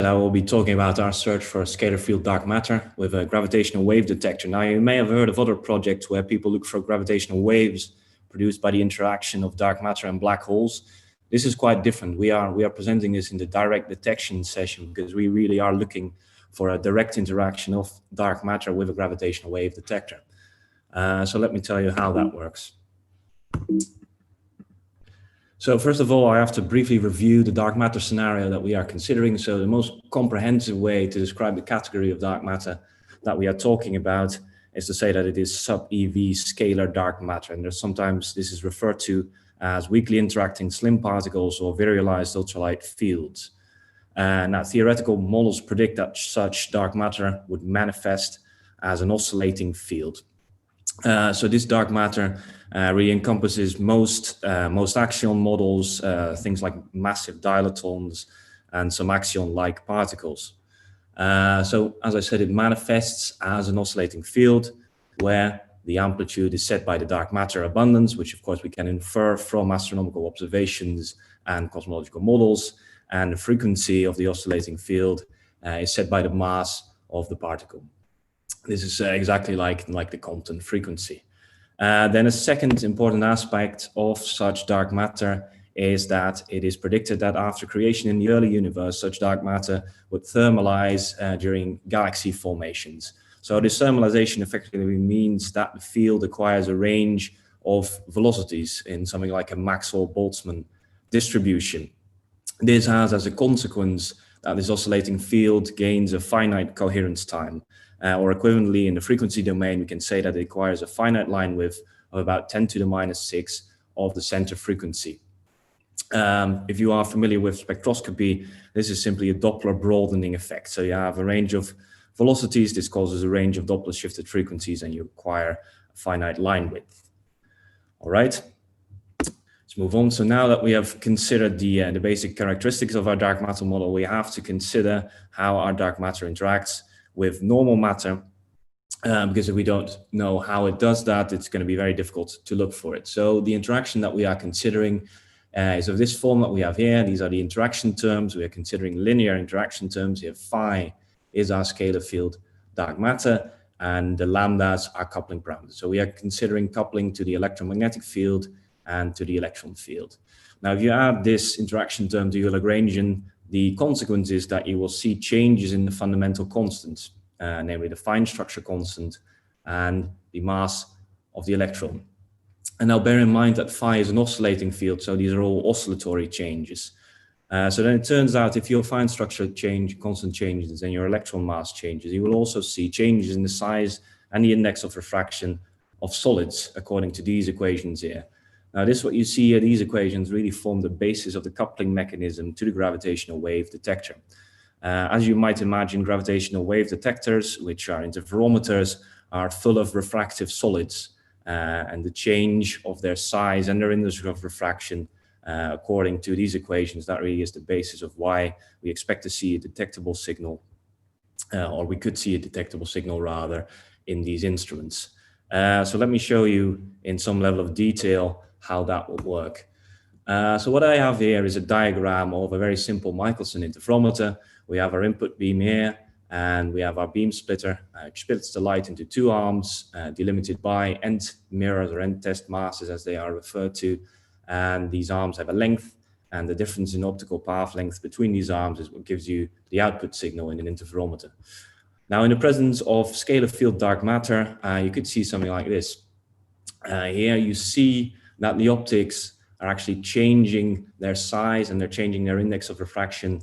I will be talking about our search for scalar field dark matter with a gravitational wave detector. Now, you may have heard of other projects where people look for gravitational waves produced by the interaction of dark matter and black holes. This is quite different. We are presenting this in the direct detection session because we really are looking for a direct interaction of dark matter with a gravitational wave detector. So let me tell you how that works. So first of all, I have to briefly review the dark matter scenario that we are considering. So the most comprehensive way to describe the category of dark matter that we are talking about is to say that it is sub-EV scalar dark matter. And sometimes this is referred to as weakly interacting slim particles or virialized ultralight fields. Now, theoretical models predict that such dark matter would manifest as an oscillating field. So this dark matter really encompasses most axion models, things like massive dilatons and some axion-like particles. So as I said, it manifests as an oscillating field where the amplitude is set by the dark matter abundance, which of course we can infer from astronomical observations and cosmological models, and the frequency of the oscillating field is set by the mass of the particle. This is exactly like the Compton frequency. Then a second important aspect of such dark matter is that it is predicted that after creation in the early universe, such dark matter would thermalize during galaxy formations. So this thermalization effectively means that the field acquires a range of velocities in something like a Maxwell-Boltzmann distribution. This has as a consequence that this oscillating field gains a finite coherence time. Or equivalently, in the frequency domain, we can say that it acquires a finite line width of about 10 to the minus 6 of the center frequency. If you are familiar with spectroscopy, this is simply a Doppler broadening effect. So you have a range of velocities, this causes a range of Doppler shifted frequencies, and you acquire a finite line width. All right, let's move on. So now that we have considered the basic characteristics of our dark matter model, we have to consider how our dark matter interacts with normal matter, because if we don't know how it does that, it's going to be very difficult to look for it. So the interaction that we are considering is of this form that we have here. These are the interaction terms. We are considering linear interaction terms. Here, phi is our scalar field dark matter, and the lambdas are coupling parameters. So we are considering coupling to the electromagnetic field and to the electron field. Now, if you add this interaction term to your Lagrangian, the consequence is that you will see changes in the fundamental constants, namely the fine structure constant and the mass of the electron. And now bear in mind that phi is an oscillating field, so these are all oscillatory changes. So then it turns out if your fine structure constant changes and your electron mass changes, you will also see changes in the size and the index of refraction of solids according to these equations here. Now, this what you see here, these equations really form the basis of the coupling mechanism to the gravitational wave detector. As you might imagine, gravitational wave detectors, which are interferometers, are full of refractive solids, and the change of their size and their index of refraction according to these equations, that really is the basis of why we expect to see a detectable signal, or we could see a detectable signal rather, in these instruments. So let me show you in some level of detail how that will work. So what I have here is a diagram of a very simple Michelson interferometer. We have our input beam here, and we have our beam splitter, which splits the light into two arms, delimited by end mirrors or end test masses as they are referred to. And these arms have a length, and the difference in optical path length between these arms is what gives you the output signal in an interferometer. Now, in the presence of scalar field dark matter, you could see something like this. Here you see that the optics are actually changing their size and they're changing their index of refraction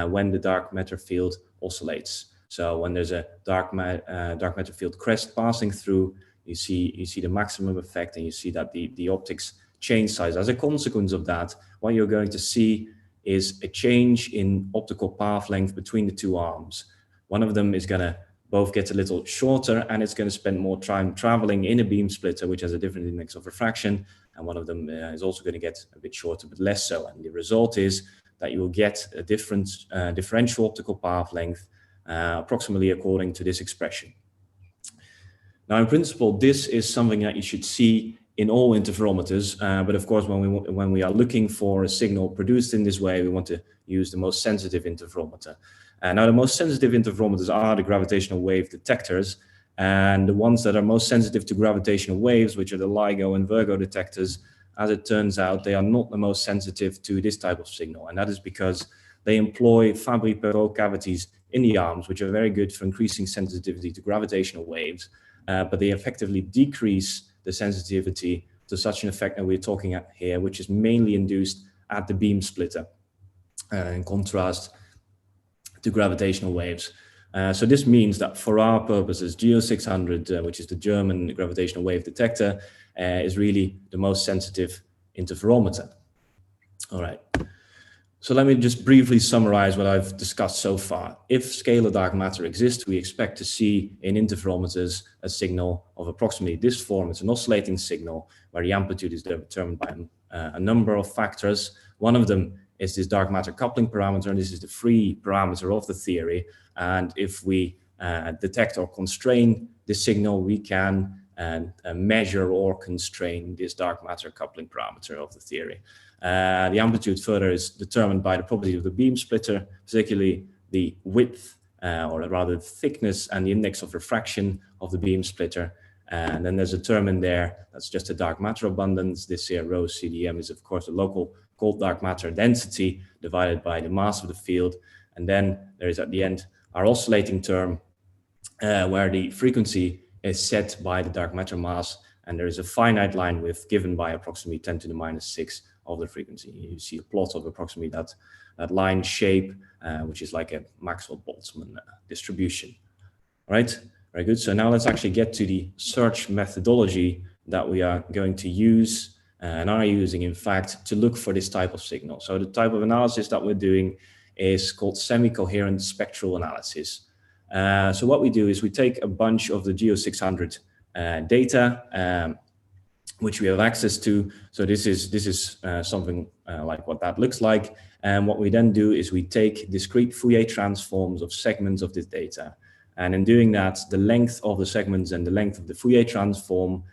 when the dark matter field oscillates. So when there's a dark matter field crest passing through, you see the maximum effect, and you see that the optics change size. As a consequence of that, what you're going to see is a change in optical path length between the two arms. One of them is going to both get a little shorter, and it's going to spend more time traveling in a beam splitter, which has a different index of refraction. And one of them is also going to get a bit shorter, but less so. And the result is that you will get a different differential optical path length, approximately according to this expression. Now, in principle, this is something that you should see in all interferometers, but of course, when we are looking for a signal produced in this way, we want to use the most sensitive interferometer. Now, the most sensitive interferometers are the gravitational wave detectors, and the ones that are most sensitive to gravitational waves, which are the LIGO and Virgo detectors, as it turns out, they are not the most sensitive to this type of signal. And that is because they employ Fabry-Perot cavities in the arms, which are very good for increasing sensitivity to gravitational waves, but they effectively decrease the sensitivity to such an effect that we're talking at here, which is mainly induced at the beam splitter, in contrast to gravitational waves. So this means that for our purposes, GEO600, which is the German gravitational wave detector, is really the most sensitive interferometer. All right. So let me just briefly summarize what I've discussed so far. If scalar dark matter exists, we expect to see in interferometers a signal of approximately this form. It's an oscillating signal where the amplitude is determined by a number of factors. One of them is this dark matter coupling parameter, and this is the free parameter of the theory. And if we detect or constrain this signal, we can measure or constrain this dark matter coupling parameter of the theory. The amplitude further is determined by the property of the beam splitter, particularly the width, or rather the thickness and the index of refraction of the beam splitter. And then there's a term in there that's just a dark matter abundance. This here, rho CDM, is of course the local cold dark matter density divided by the mass of the field. And then there is at the end our oscillating term, where the frequency is set by the dark matter mass, and there is a finite line width given by approximately 10 to the minus 6 of the frequency. You see a plot of approximately that line shape, which is like a Maxwell-Boltzmann distribution. All right, very good. So now let's actually get to the search methodology that we are going to use and are using, in fact, to look for this type of signal. So the type of analysis that we're doing is called semi-coherent spectral analysis. So what we do is we take a bunch of the GEO600 data, which we have access to. So this is something like what that looks like. And what we then do is we take discrete Fourier transforms of segments of this data. And in doing that, the length of the segments and the length of the Fourier transform,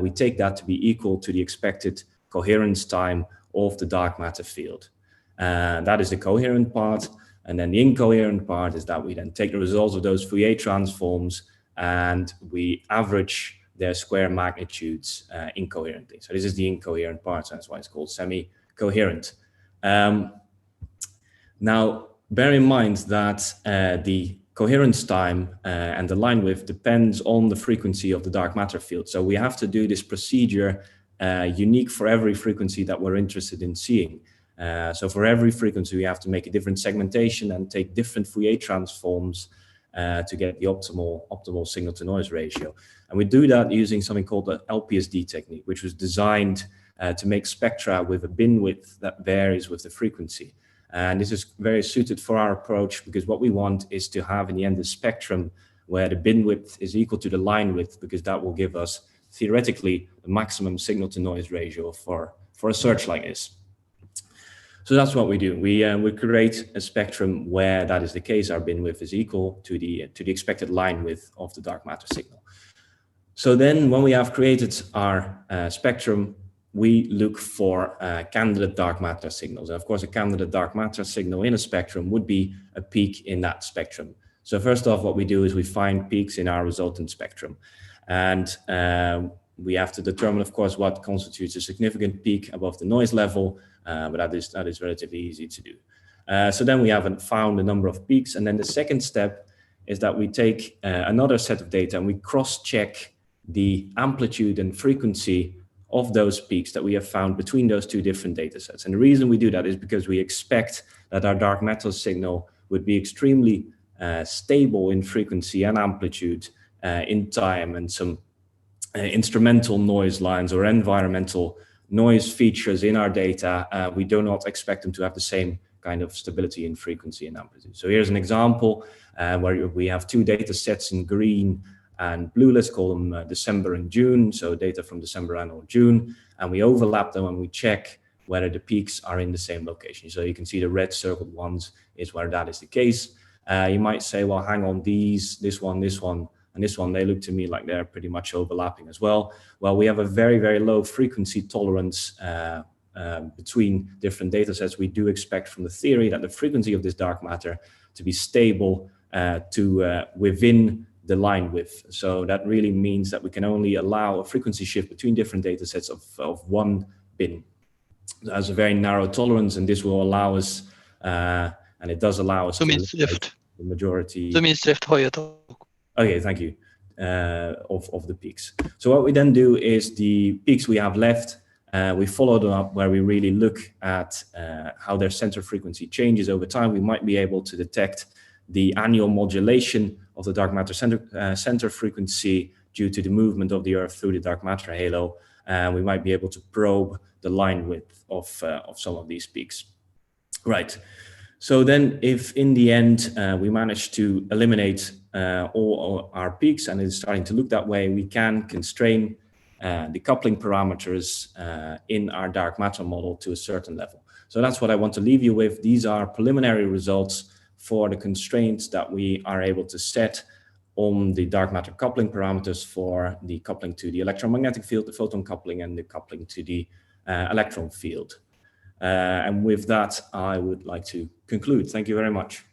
we take that to be equal to the expected coherence time of the dark matter field. That is the coherent part. And then the incoherent part is that we then take the results of those Fourier transforms and we average their square magnitudes incoherently. So this is the incoherent part, so that's why it's called semi-coherent. Now, bear in mind that the coherence time and the line width depends on the frequency of the dark matter field. So we have to do this procedure unique for every frequency that we're interested in seeing. So for every frequency, we have to make a different segmentation and take different Fourier transforms to get the optimal signal to noise ratio. And we do that using something called the LPSD technique, which was designed to make spectra with a bin width that varies with the frequency. And this is very suited for our approach because what we want is to have in the end a spectrum where the bin width is equal to the line width, because that will give us theoretically the maximum signal to noise ratio for a search like this. So that's what we do. We create a spectrum where that is the case. Our bin width is equal to the expected line width of the dark matter signal. So then when we have created our spectrum, we look for candidate dark matter signals. And of course, a candidate dark matter signal in a spectrum would be a peak in that spectrum. So first off, what we do is we find peaks in our resultant spectrum. And we have to determine, of course, what constitutes a significant peak above the noise level, but that is relatively easy to do. So then we haven't found a number of peaks. And then the second step is that we take another set of data and we cross-check the amplitude and frequency of those peaks that we have found between those two different data sets. And the reason we do that is because we expect that our dark matter signal would be extremely stable in frequency and amplitude in time, and some instrumental noise lines or environmental noise features in our data, we do not expect them to have the same kind of stability in frequency and amplitude. So here's an example where we have two data sets in green and blue. Let's call them December and June, so data from December and or June, and we overlap them and we check whether the peaks are in the same location. So you can see the red circled ones is where that is the case. You might say, well, hang on, this one, and this one, they look to me like they're pretty much overlapping as well. Well, we have a very, very low frequency tolerance between different data sets, we do expect from the theory that the frequency of this dark matter to be stable to within the line width. So that really means that we can only allow a frequency shift between different data sets of 1 bin. That's a very narrow tolerance, and this will allow us, and it does allow us to eliminate the majority. Okay, thank you, of the peaks. So what we then do is the peaks we have left, we follow them up where we really look at how their center frequency changes over time. We might be able to detect the annual modulation of the dark matter center frequency due to the movement of the Earth through the dark matter halo. And we might be able to probe the line width of some of these peaks. Right. So then if in the end we manage to eliminate all our peaks, and it's starting to look that way, we can constrain the coupling parameters in our dark matter model to a certain level. So that's what I want to leave you with. These are preliminary results for the constraints that we are able to set on the dark matter coupling parameters for the coupling to the electromagnetic field, the photon coupling, and the coupling to the electron field. And with that, I would like to conclude. Thank you very much.